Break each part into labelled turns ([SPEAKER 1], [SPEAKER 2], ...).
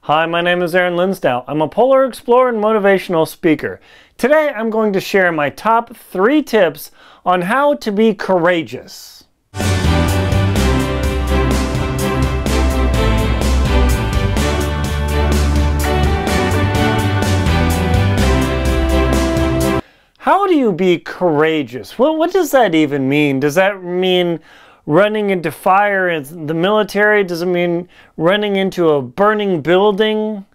[SPEAKER 1] Hi, my name is Linsdau. I'm a polar explorer and motivational speaker. Today I'm going to share my top 3 tips on how to be courageous. How do you be courageous? What does that even mean? Does that mean running into fire in the military? Does it mean running into a burning building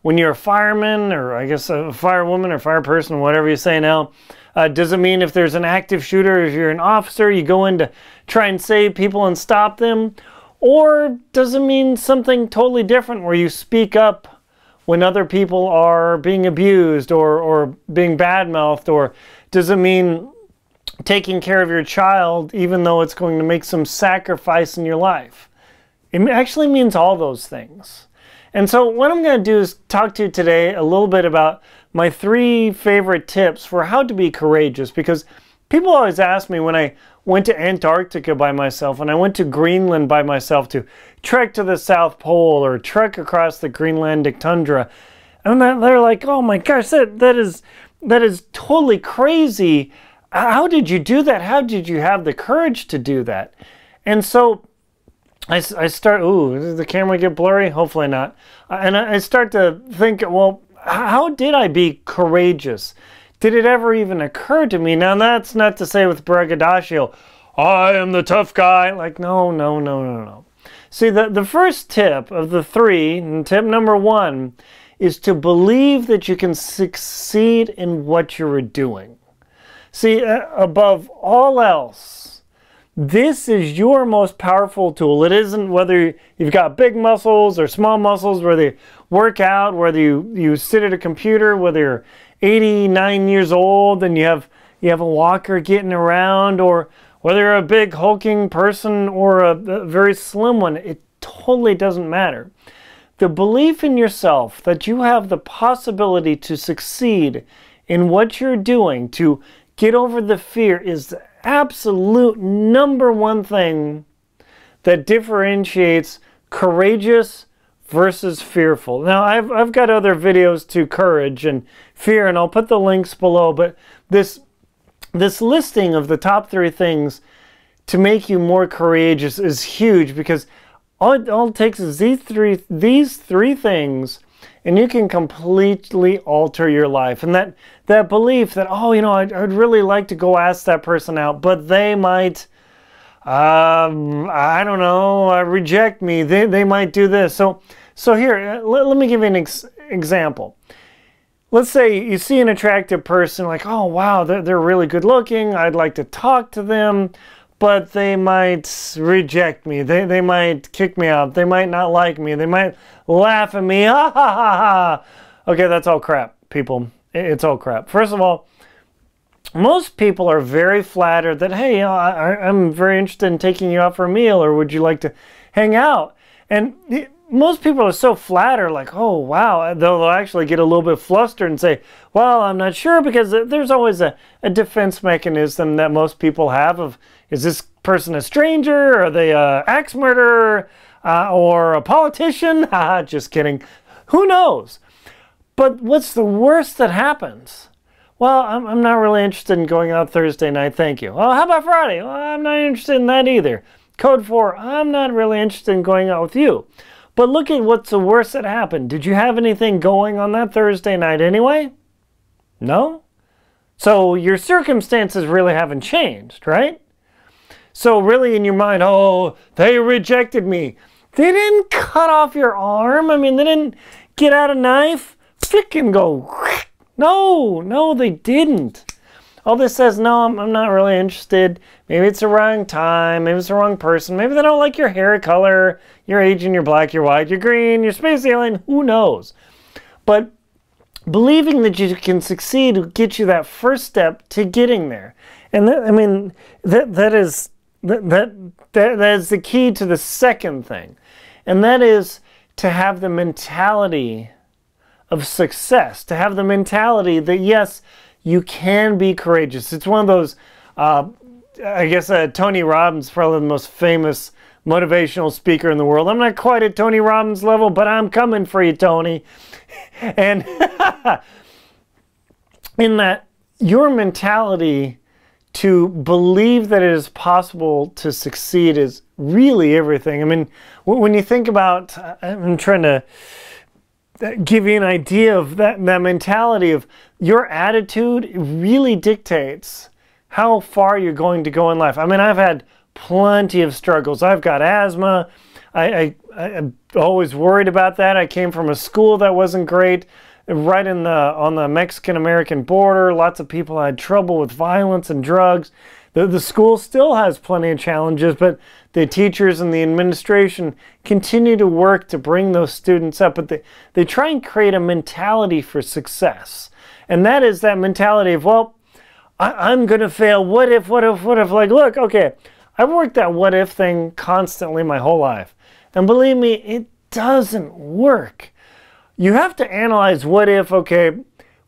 [SPEAKER 1] when you're a fireman, or I guess a firewoman or fireperson, whatever you say now? Does it mean if there's an active shooter, if you're an officer, you go in to try and save people and stop them? Or does it mean something totally different where you speak up when other people are being abused or being bad-mouthed? Or does it mean taking care of your child even though it's going to make some sacrifice in your life? It actually means all those things. And so what I'm going to do is talk to you today a little bit about my 3 favorite tips for how to be courageous, because people always ask me when I went to Antarctica by myself, and I went to Greenland by myself to trek to the South Pole or trek across the Greenlandic tundra, and they're like, oh my gosh, that is totally crazy. How did you do that? How did you have the courage to do that? And so I start, does the camera get blurry? Hopefully not. And I start to think, well, how did I be courageous? Did it ever even occur to me? Now, that's not to say with braggadocio, I am the tough guy. Like, no. See, the first tip of the 3, and tip number 1, is to believe that you can succeed in what you're doing. See, above all else, this is your most powerful tool. It isn't whether you've got big muscles or small muscles, whether you work out, whether you sit at a computer, whether you're 89 years old and you have a walker getting around, or whether you're a big hulking person or a very slim one. It totally doesn't matter. The belief in yourself that you have the possibility to succeed in what you're doing, to get over the fear, is the absolute number 1 thing that differentiates courageous versus fearful. Now, I've got other videos to courage and fear, and I'll put the links below, but this listing of the top 3 things to make you more courageous is huge, because all it takes is these three things, and you can completely alter your life. And that belief that, oh, I'd really like to go ask that person out, but they might, I don't know, reject me. They might do this. So here, let me give you an example. Let's say you see an attractive person, like, oh, wow, they're really good looking. I'd like to talk to them, but they might reject me. They might kick me out. They might not like me. They might laugh at me. Ha, ha, ha, ha. Okay, that's all crap, people. It's all crap. First of all, most people are very flattered that, hey, I'm very interested in taking you out for a meal, or would you like to hang out? And most people are so flattered, like, oh, wow. They'll actually get a little bit flustered and say, well, I'm not sure, because there's always a defense mechanism that most people have of, is this person a stranger? Are they an axe murderer? Or a politician? Haha, just kidding. Who knows? But what's the worst that happens? Well, I'm not really interested in going out Thursday night, thank you. Oh, how about Friday? Well, I'm not interested in that either. Code 4, I'm not really interested in going out with you. But look at what's the worst that happened. Did you have anything going on that Thursday night anyway? No? So your circumstances really haven't changed, right? So really in your mind, oh, they rejected me. They didn't cut off your arm. I mean, they didn't get out a knife, flick and go. No, they didn't. All this says, no, I'm not really interested. Maybe it's the wrong time. Maybe it's the wrong person. Maybe they don't like your hair color, your Asian, you're black, you're white, you're green, you're space alien. Who knows? But believing that you can succeed will get you that first step to getting there. And that is the key to the second thing. And that is to have the mentality of success, to have the mentality that, yes, you can be courageous. It's one of those, I guess Tony Robbins, probably the most famous motivational speaker in the world. I'm not quite at Tony Robbins level, but I'm coming for you, Tony. And in that, your mentality to believe that it is possible to succeed is really everything. I mean, when you think about, I'm trying to give you an idea of that mentality of your attitude really dictates how far you're going to go in life. I mean, I've had plenty of struggles. I've got asthma. I'm always worried about that. I came from a school that wasn't great, right on the Mexican-American border. Lots of people had trouble with violence and drugs. The school still has plenty of challenges, but the teachers and the administration continue to work to bring those students up. But they try and create a mentality for success. And that is that mentality of, well, I'm going to fail. What if? Like, look, okay, I've worked that what if thing constantly my whole life. And believe me, it doesn't work. You have to analyze what if, okay,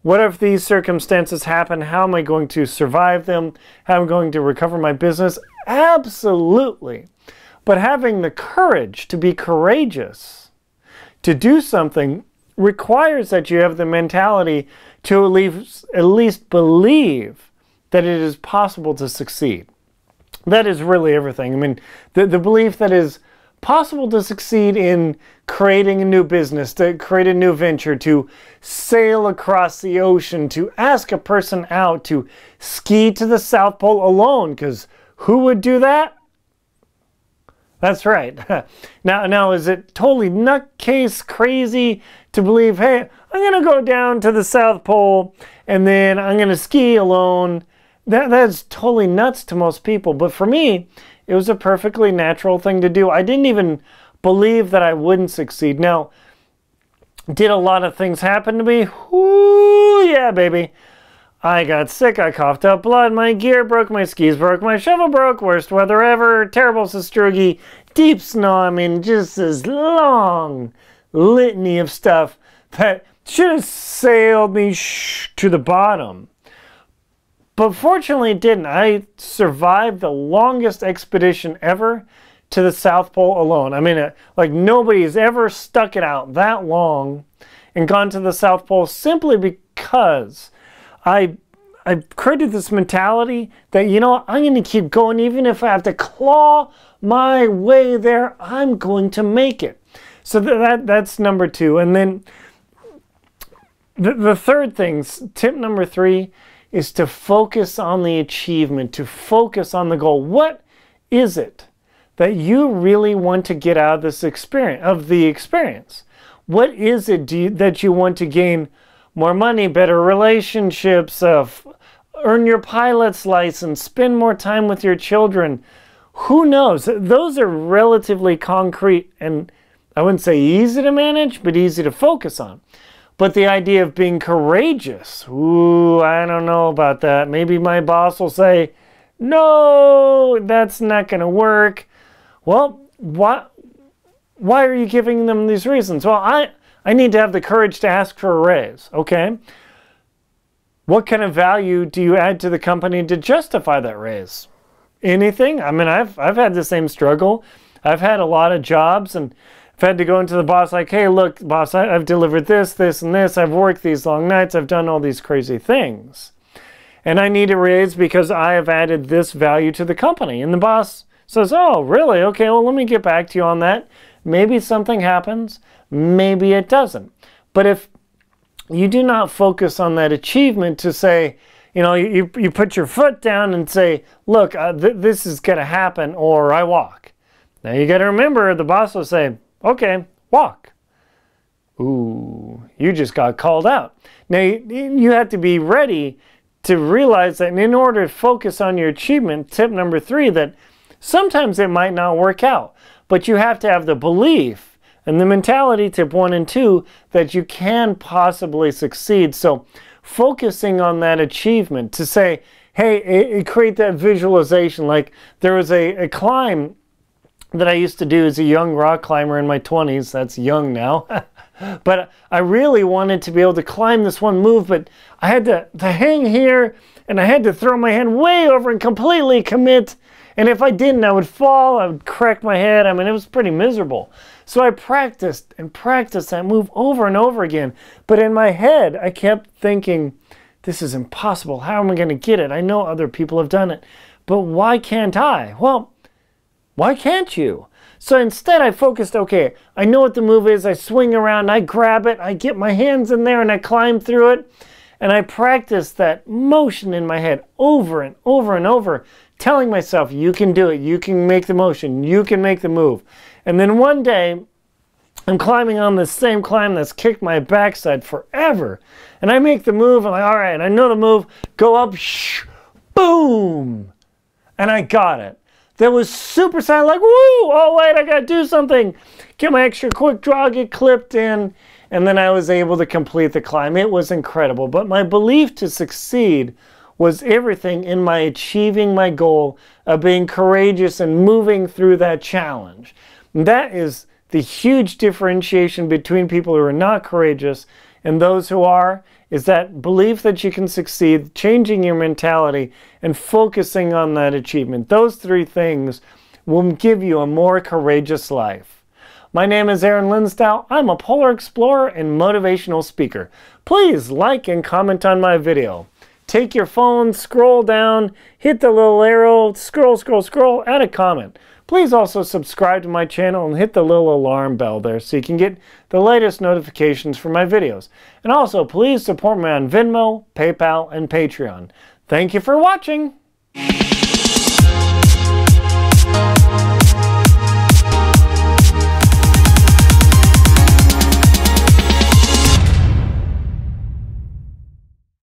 [SPEAKER 1] what if these circumstances happen? How am I going to survive them? How am I going to recover my business? Absolutely. But having the courage to be courageous, to do something, requires that you have the mentality to at least believe that it is possible to succeed. That is really everything. I mean, the belief that it is possible to succeed in creating a new business, to create a new venture, to sail across the ocean, to ask a person out, to ski to the South Pole alone, because who would do that? That's right. Now, is it totally nutcase crazy to believe, hey, I'm going to go down to the South Pole and then I'm going to ski alone? That's totally nuts to most people. But for me, it was a perfectly natural thing to do. I didn't even believe that I wouldn't succeed. Now, did a lot of things happen to me? Ooh, yeah, baby. I got sick, I coughed up blood, my gear broke, my skis broke, my shovel broke, worst weather ever, terrible sastrugi, deep snow. I mean, just this long litany of stuff that should have sailed me to the bottom. But fortunately it didn't. I survived the longest expedition ever to the South Pole alone. I mean, like nobody's ever stuck it out that long and gone to the South Pole simply because I created this mentality that, you know, I'm going to keep going. Even if I have to claw my way there, I'm going to make it. So that's number two. And then the third thing, tip number 3, is to focus on the achievement, to focus on the goal. What is it that you really want to get out of this experience? What is it that you want to gain? More money, better relationships, earn your pilot's license, spend more time with your children. Who knows? Those are relatively concrete and I wouldn't say easy to manage, but easy to focus on. But the idea of being courageous, ooh, I don't know about that. Maybe my boss will say, no, that's not going to work. Well, why are you giving them these reasons? Well, I need to have the courage to ask for a raise, okay? What kind of value do you add to the company to justify that raise? Anything? I mean, I've had the same struggle. I've had a lot of jobs and I've had to go into the boss like, hey, look, boss, I've delivered this, this, and this. I've worked these long nights. I've done all these crazy things. And I need a raise because I have added this value to the company. And the boss says, oh, really? Okay, well, let me get back to you on that. Maybe something happens. Maybe it doesn't. But if you do not focus on that achievement to say, you know, you put your foot down and say, look, this is going to happen, or I walk. Now you got to remember, the boss will say, okay, walk. Ooh, you just got called out. Now you have to be ready to realize that in order to focus on your achievement, tip number 3, that sometimes it might not work out, but you have to have the belief and the mentality, tip 1 and 2, that you can possibly succeed. So focusing on that achievement to say, hey, create that visualization. Like there was a climb that I used to do as a young rock climber in my 20s. That's young now. But I really wanted to be able to climb this one move, but I had to hang here and I had to throw my hand way over and completely commit. And if I didn't, I would fall, I would crack my head. I mean, it was pretty miserable. So I practiced and practiced that move over and over again. But in my head, I kept thinking, this is impossible. How am I going to get it? I know other people have done it, but why can't I? Well, why can't you? So instead I focused, okay, I know what the move is. I swing around, I grab it, I get my hands in there and I climb through it. And I practiced that motion in my head over and over and over, telling myself, you can do it, you can make the motion, you can make the move. And then one day, I'm climbing on the same climb that's kicked my backside forever. And I make the move, I'm like, all right, I know the move, go up, shh, boom. And I got it. That was super silent, like, woo, oh wait, I gotta do something. Get my extra quick draw, get clipped in, and then I was able to complete the climb. It was incredible. But my belief to succeed was everything in my achieving my goal of being courageous and moving through that challenge. And that is the huge differentiation between people who are not courageous and those who are, is that belief that you can succeed, changing your mentality, and focusing on that achievement. Those three things will give you a more courageous life. My name is Linsdau. I'm a polar explorer and motivational speaker. Please like and comment on my video. Take your phone, scroll down, hit the little arrow, scroll, scroll, scroll, add a comment. Please also subscribe to my channel and hit the little alarm bell there so you can get the latest notifications for my videos. And also, please support me on Venmo, PayPal, and Patreon. Thank you for watching.